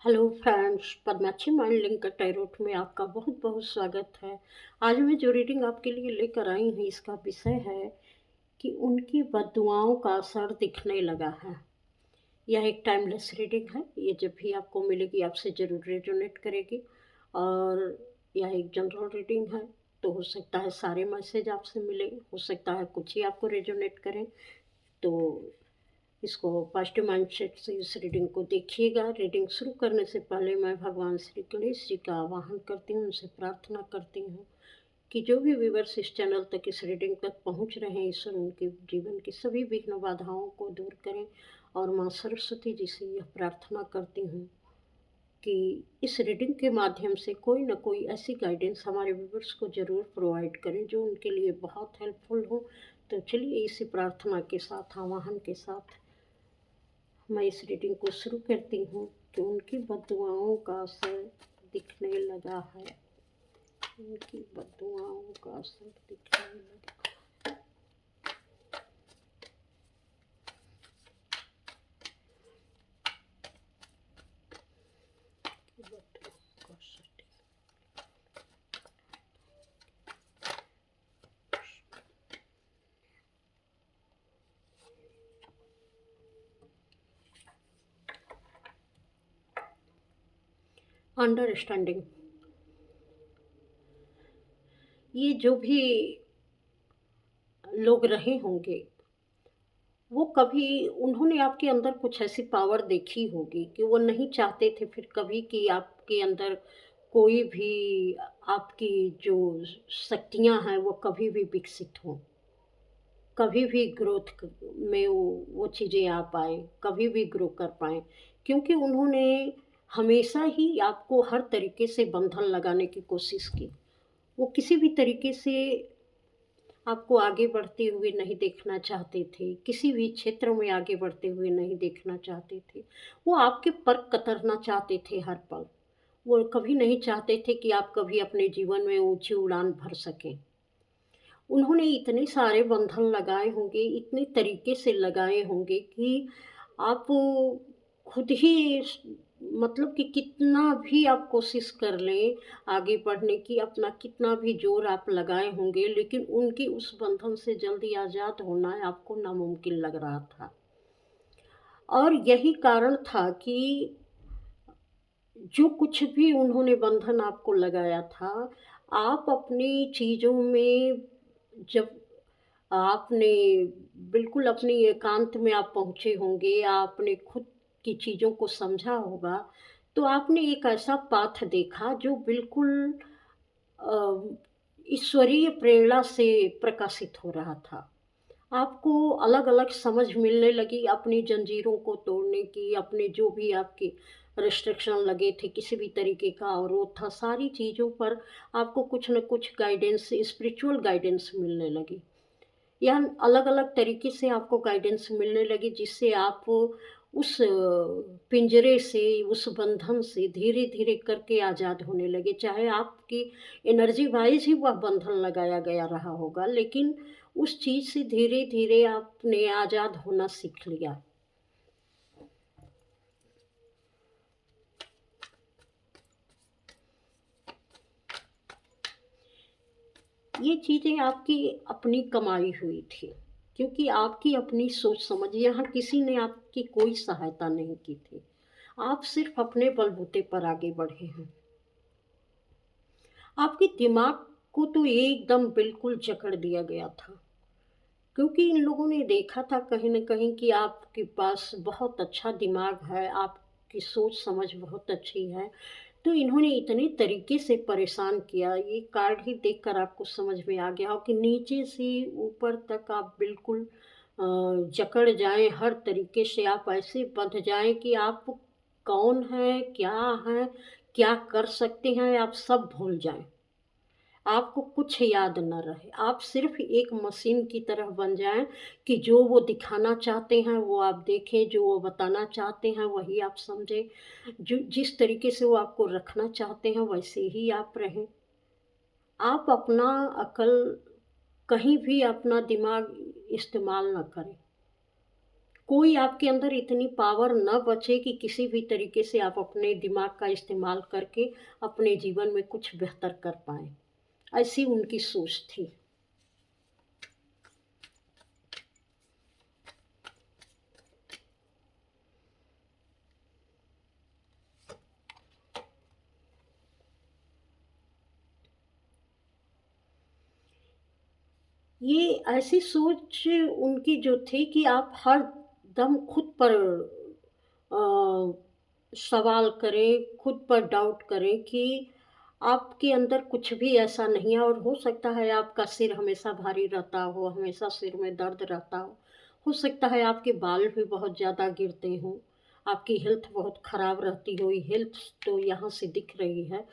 Hello friends, Padmakshi mind link tarot में आपका बहुत बहुत स्वागत है। आज मैं जो रीडिंग आपके लिए लेकर आई हूँ इसका विषय है कि उनकी बद्दुआओं का असर दिखने लगा है। यह एक टाइमलेस रीडिंग है। ये जब भी आपको मिलेगी आपसे ज़रूर रेजोनेट करेगी। और यह एक जनरल रीडिंग है, तो हो सकता है सारे मैसेज आपसे मिले, हो सकता है कुछ ही आपको रेजोनेट करें। तो इसको पॉजिटिव माइंडसेट से इस रीडिंग को देखिएगा। रीडिंग शुरू करने से पहले मैं भगवान श्री गणेश जी का आवाहन करती हूँ, उनसे प्रार्थना करती हूँ कि जो भी व्यूअर्स इस चैनल तक इस रीडिंग तक पहुँच रहे हैं, ईश्वर उनके जीवन की सभी विघ्न बाधाओं को दूर करें। और माँ सरस्वती जी से यह प्रार्थना करती हूँ कि इस रीडिंग के माध्यम से कोई ना कोई ऐसी गाइडेंस हमारे व्यूअर्स को ज़रूर प्रोवाइड करें जो उनके लिए बहुत हेल्पफुल हो। तो चलिए इसी प्रार्थना के साथ, आवाहन के साथ मैं इस रीडिंग को शुरू करती हूँ कि उनकी बद्दुआओं का असर दिखने लगा है। उनकी बद्दुआओं का असर दिखने लगा। बद्दुआओं का असर अंडरस्टैंडिंग। ये जो भी लोग रहे होंगे, वो कभी उन्होंने आपके अंदर कुछ ऐसी पावर देखी होगी कि वो नहीं चाहते थे फिर कभी कि आपके अंदर कोई भी आपकी जो शक्तियाँ हैं वो कभी भी विकसित हों, कभी भी में वो चीज़ें आ पाएँ, कभी भी ग्रो कर पाएँ। क्योंकि उन्होंने हमेशा ही आपको हर तरीके से बंधन लगाने की कोशिश की। वो किसी भी तरीके से आपको आगे बढ़ते हुए नहीं देखना चाहते थे, किसी भी क्षेत्र में आगे बढ़ते हुए नहीं देखना चाहते थे। वो आपके पर कतरना चाहते थे हर पल। वो कभी नहीं चाहते थे कि आप कभी अपने जीवन में ऊँची उड़ान भर सकें। उन्होंने इतने सारे बंधन लगाए होंगे, इतने तरीके से लगाए होंगे कि आप खुद ही मतलब कि कितना भी आप कोशिश कर लें आगे बढ़ने की, अपना कितना भी ज़ोर आप लगाए होंगे, लेकिन उनके उस बंधन से जल्दी आज़ाद होना आपको नामुमकिन लग रहा था। और यही कारण था कि जो कुछ भी उन्होंने बंधन आपको लगाया था, आप अपनी चीज़ों में जब आपने बिल्कुल अपनी एकांत में आप पहुँचे होंगे, आपने खुद की चीज़ों को समझा होगा, तो आपने एक ऐसा पाथ देखा जो बिल्कुल अ, ईश्वरीय प्रेरणा से प्रकाशित हो रहा था। आपको अलग-अलग समझ मिलने लगी अपनी जंजीरों को तोड़ने की, अपने जो भी आपके रिस्ट्रिक्शन लगे थे किसी भी तरीके का अवरोध था, सारी चीज़ों पर आपको कुछ न कुछ गाइडेंस, स्पिरिचुअल गाइडेंस मिलने लगी। या अलग-अलग तरीके से आपको गाइडेंस मिलने लगी जिससे आप उस पिंजरे से, उस बंधन से धीरे-धीरे करके आज़ाद होने लगे। चाहे आपकी एनर्जी वाइज़ ही वह बंधन लगाया गया रहा होगा, लेकिन उस चीज़ से धीरे-धीरे आपने आज़ाद होना सीख लिया। ये चीज़ें आपकी अपनी कमाई हुई थी, क्योंकि आपकी अपनी सोच समझ, यहाँ किसी ने आपकी कोई सहायता नहीं की थी। आप सिर्फ़ अपने बलबूते पर आगे बढ़े हैं। आपके दिमाग को तो एकदम बिल्कुल जकड़ दिया गया था, क्योंकि इन लोगों ने देखा था कहीं न कहीं कि आपके पास बहुत अच्छा दिमाग है, आपकी सोच समझ बहुत अच्छी है। तो इन्होंने इतने तरीके से परेशान किया, ये कार्ड ही देखकर आपको समझ में आ गया हो कि नीचे से ऊपर तक आप बिल्कुल जकड़ जाएँ, हर तरीके से आप ऐसे बँध जाएँ कि आप कौन हैं, क्या कर सकते हैं, आप सब भूल जाएँ। आपको कुछ याद ना रहे। आप सिर्फ़ एक मशीन की तरह बन जाएँ कि जो वो दिखाना चाहते हैं वो आप देखें, जो वो बताना चाहते हैं वही आप समझें। जो जिस तरीके से वो आपको रखना चाहते हैं वैसे ही आप रहें। आप अपना अक्ल, कहीं भी अपना दिमाग इस्तेमाल ना करें। कोई आपके अंदर इतनी पावर न बचे कि किसी भी तरीके से आप अपने दिमाग का इस्तेमाल करके अपने जीवन में कुछ बेहतर कर पाएँ। ऐसी उनकी सोच थी। ये ऐसी सोच उनकी जो थी कि आप हर दम खुद पर सवाल करें, खुद पर डाउट करें कि आपके अंदर कुछ भी ऐसा नहीं है, और हो सकता है आपका सिर हमेशा भारी रहता हो, हमेशा सिर में दर्द रहता हो सकता है आपके बाल भी बहुत ज़्यादा गिरते हों, आपकी हेल्थ बहुत ख़राब रहती हो, ये हेल्थ तो यहाँ से दिख रही है।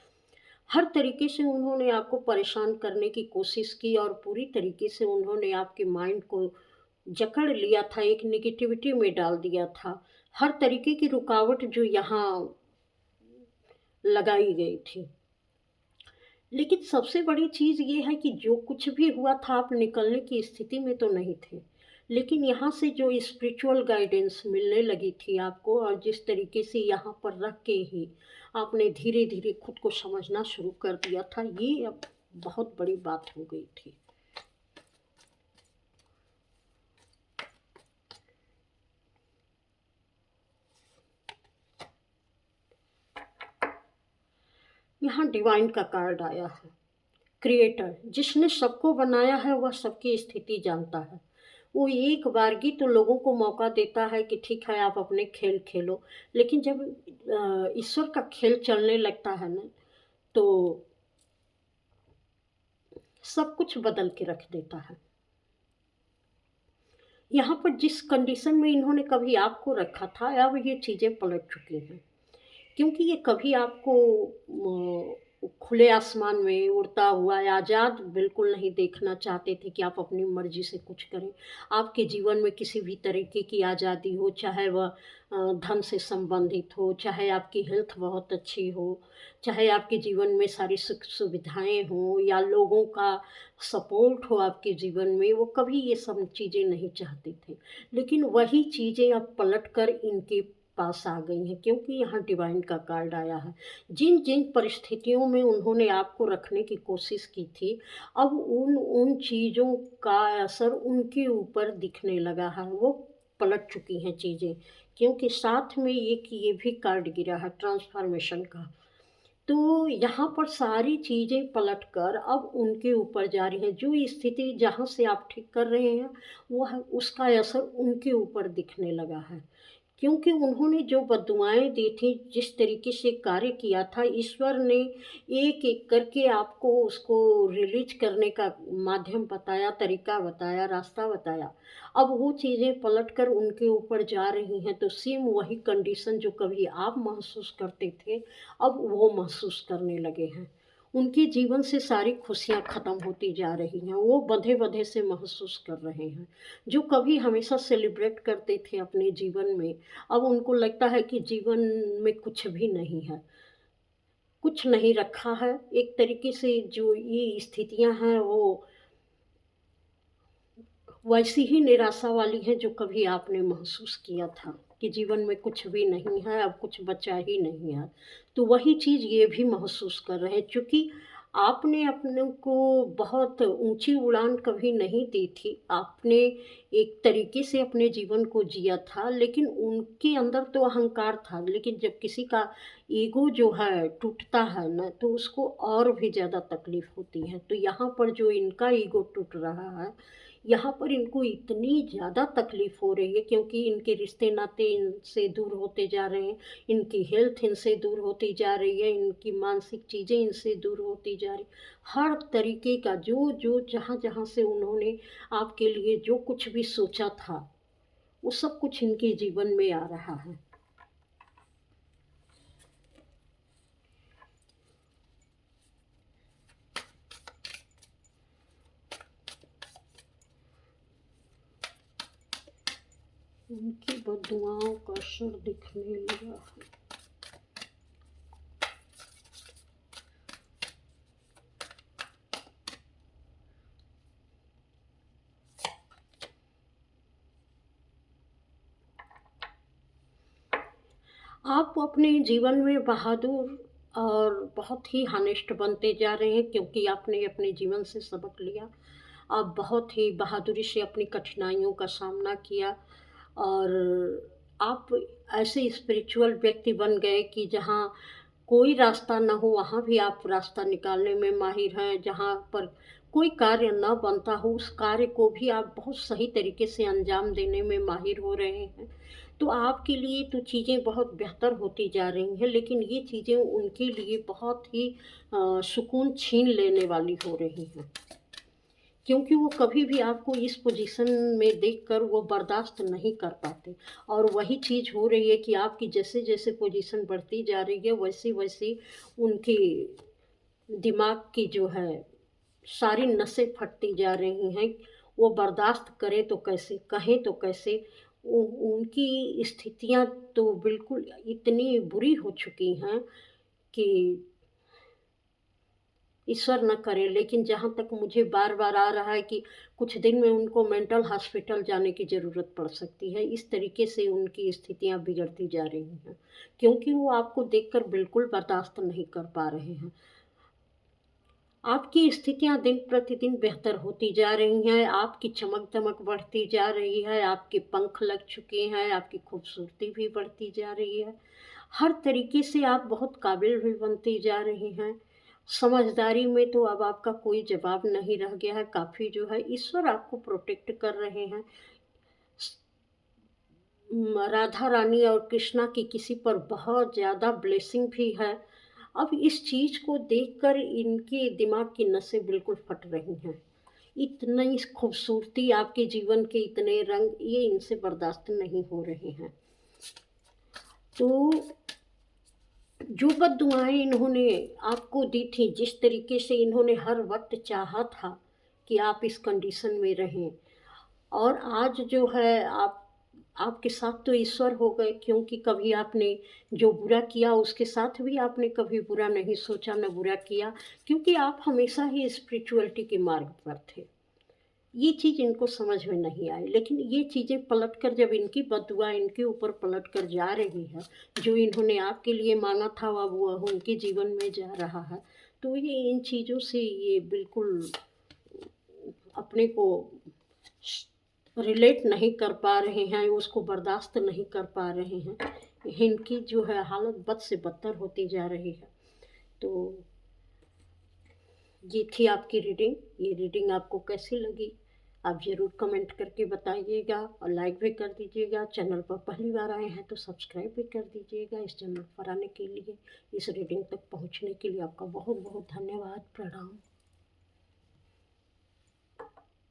हर तरीके से उन्होंने आपको परेशान करने की कोशिश की और पूरी तरीके से उन्होंने आपके माइंड को जकड़ लिया था, एक नेगेटिविटी में डाल दिया था। हर तरीके की रुकावट जो यहाँ लगाई गई थी। लेकिन सबसे बड़ी चीज़ ये है कि जो कुछ भी हुआ था आप निकलने की स्थिति में तो नहीं थे। लेकिन यहाँ से जो स्पिरिचुअल गाइडेंस मिलने लगी थी आपको, और जिस तरीके से यहाँ पर रख के ही आपने धीरे-धीरे खुद को समझना शुरू कर दिया था, ये अब बहुत बड़ी बात हो गई थी। यहाँ डिवाइन का कार्ड आया है। क्रिएटर जिसने सबको बनाया है वह सबकी स्थिति जानता है। वो एक बारगी तो लोगों को मौका देता है कि ठीक है आप अपने खेल खेलो, लेकिन जब ईश्वर का खेल चलने लगता है ना, तो सब कुछ बदल के रख देता है। यहाँ पर जिस कंडीशन में इन्होंने कभी आपको रखा था, अब ये चीज़ें पलट चुकी हैं। क्योंकि ये कभी आपको खुले आसमान में उड़ता हुआ या आज़ाद बिल्कुल नहीं देखना चाहते थे कि आप अपनी मर्ज़ी से कुछ करें। आपके जीवन में किसी भी तरीके की आज़ादी हो, चाहे वह धन से संबंधित हो, चाहे आपकी हेल्थ बहुत अच्छी हो, चाहे आपके जीवन में सारी सुख सुविधाएँ हों या लोगों का सपोर्ट हो आपके जीवन में, वो कभी ये सब चीज़ें नहीं चाहते थे। लेकिन वही चीज़ें अब पलट कर इनके पास आ गई हैं, क्योंकि यहाँ डिवाइन का कार्ड आया है। जिन जिन परिस्थितियों में उन्होंने आपको रखने की कोशिश की थी, अब उन उन चीज़ों का असर उनके ऊपर दिखने लगा है, वो पलट चुकी हैं चीज़ें। क्योंकि साथ में एक ये भी कार्ड गिरा है ट्रांसफॉर्मेशन का। तो यहाँ पर सारी चीज़ें पलटकर अब उनके ऊपर जा रही हैं। जो स्थिति जहाँ से आप ठीक कर रहे हैं, वह उसका असर उनके ऊपर दिखने लगा है। क्योंकि उन्होंने जो बद्दुआएँ दी थी, जिस तरीके से कार्य किया था, ईश्वर ने एक-एक करके आपको उसको रिलीज़ करने का माध्यम बताया, तरीका बताया, रास्ता बताया। अब वो चीज़ें पलटकर उनके ऊपर जा रही हैं, तो सेम वही कंडीशन जो कभी आप महसूस करते थे, अब वो महसूस करने लगे हैं। उनके जीवन से सारी खुशियाँ ख़त्म होती जा रही हैं, वो बँधे-बँधे से महसूस कर रहे हैं। जो कभी हमेशा सेलिब्रेट करते थे अपने जीवन में, अब उनको लगता है कि जीवन में कुछ भी नहीं है, कुछ नहीं रखा है। एक तरीके से जो ये स्थितियाँ हैं वो वैसी ही निराशा वाली हैं जो कभी आपने महसूस किया था कि जीवन में कुछ भी नहीं है, अब कुछ बचा ही नहीं है। तो वही चीज़ ये भी महसूस कर रहे हैं, चूँकि आपने अपने को बहुत ऊँची उड़ान कभी नहीं दी थी। आपने एक तरीके से अपने जीवन को जिया था, लेकिन उनके अंदर तो अहंकार था, लेकिन जब किसी का ईगो जो है टूटता है ना, तो उसको और भी ज़्यादा तकलीफ़ होती है। तो यहाँ पर जो इनका ईगो टूट रहा है, यहाँ पर इनको इतनी ज़्यादा तकलीफ़ हो रही है, क्योंकि इनके रिश्ते-नाते इनसे दूर होते जा रहे हैं, इनकी हेल्थ इनसे दूर होती जा रही है, इनकी मानसिक चीज़ें इनसे दूर होती जा रही। हर तरीके का जो जहाँ-जहाँ से उन्होंने आपके लिए जो कुछ भी सोचा था, वो सब कुछ इनके जीवन में आ रहा है। उनकी बददुआओं का असर दिखने लगा है। आप अपने जीवन में बहादुर और बहुत ही हॉनेस्ट बनते जा रहे हैं, क्योंकि आपने अपने जीवन से सबक लिया। आप बहुत ही बहादुरी से अपनी कठिनाइयों का सामना किया और आप ऐसे स्पिरिचुअल व्यक्ति बन गए कि जहाँ कोई रास्ता ना हो वहाँ भी आप रास्ता निकालने में माहिर हैं। जहाँ पर कोई कार्य ना बनता हो उस कार्य को भी आप बहुत सही तरीके से अंजाम देने में माहिर हो रहे हैं। तो आपके लिए तो चीज़ें बहुत बेहतर होती जा रही हैं, लेकिन ये चीज़ें उनके लिए बहुत ही सुकून छीन लेने वाली हो रही हैं। क्योंकि वो कभी भी आपको इस पोजीशन में देखकर वो बर्दाश्त नहीं कर पाते। और वही चीज़ हो रही है कि आपकी जैसे-जैसे पोजीशन बढ़ती जा रही है, वैसे-वैसे उनके दिमाग की जो है सारी नसें फटती जा रही हैं। वो बर्दाश्त करें तो कैसे, कहें तो कैसे? उ उनकी स्थितियाँ तो बिल्कुल इतनी बुरी हो चुकी हैं कि ईश्वर न करे, लेकिन जहाँ तक मुझे बार-बार आ रहा है कि कुछ दिन में उनको मेंटल हॉस्पिटल जाने की ज़रूरत पड़ सकती है। इस तरीके से उनकी स्थितियाँ बिगड़ती जा रही हैं, क्योंकि वो आपको देखकर बिल्कुल बर्दाश्त नहीं कर पा रहे हैं। आपकी स्थितियाँ दिन-प्रतिदिन बेहतर होती जा रही हैं, आपकी चमक-दमक बढ़ती जा रही है, आपके पंख लग चुके हैं, आपकी खूबसूरती भी बढ़ती जा रही है। हर तरीके से आप बहुत काबिल भी बनती जा रही हैं। समझदारी में तो अब आपका कोई जवाब नहीं रह गया है, काफ़ी जो है ईश्वर आपको प्रोटेक्ट कर रहे हैं। राधा रानी और कृष्णा की किसी पर बहुत ज़्यादा ब्लेसिंग भी है। अब इस चीज़ को देखकर इनके दिमाग की नसें बिल्कुल फट रही हैं। इतनी खूबसूरती आपके जीवन के इतने रंग ये इनसे बर्दाश्त नहीं हो रहे हैं। तो जो बद्दुआएँ इन्होंने आपको दी थी, जिस तरीके से इन्होंने हर वक़्त चाहा था कि आप इस कंडीशन में रहें, और आज जो है आपके साथ तो ईश्वर हो गए, क्योंकि कभी आपने जो बुरा किया उसके साथ भी आपने कभी बुरा नहीं सोचा, न बुरा किया, क्योंकि आप हमेशा ही स्पिरिचुअलिटी के मार्ग पर थे। ये चीज़ इनको समझ में नहीं आई, लेकिन ये चीज़ें पलटकर जब इनकी बद्दुआ इनके ऊपर पलटकर जा रही है, जो इन्होंने आपके लिए माँगा था अब वो उनके जीवन में जा रहा है, तो ये इन चीज़ों से ये बिल्कुल अपने को रिलेट नहीं कर पा रहे हैं, उसको बर्दाश्त नहीं कर पा रहे हैं। इनकी जो है हालत बद से बदतर होती जा रही है। तो ये थी आपकी रीडिंग। ये रीडिंग आपको कैसी लगी? आप ज़रूर कमेंट करके बताइएगा और लाइक भी कर दीजिएगा। चैनल पर पहली बार आए हैं तो सब्सक्राइब भी कर दीजिएगा। इस चैनल पर आने के लिए, इस रीडिंग तक पहुँचने के लिए आपका बहुत-बहुत धन्यवाद। प्रणाम।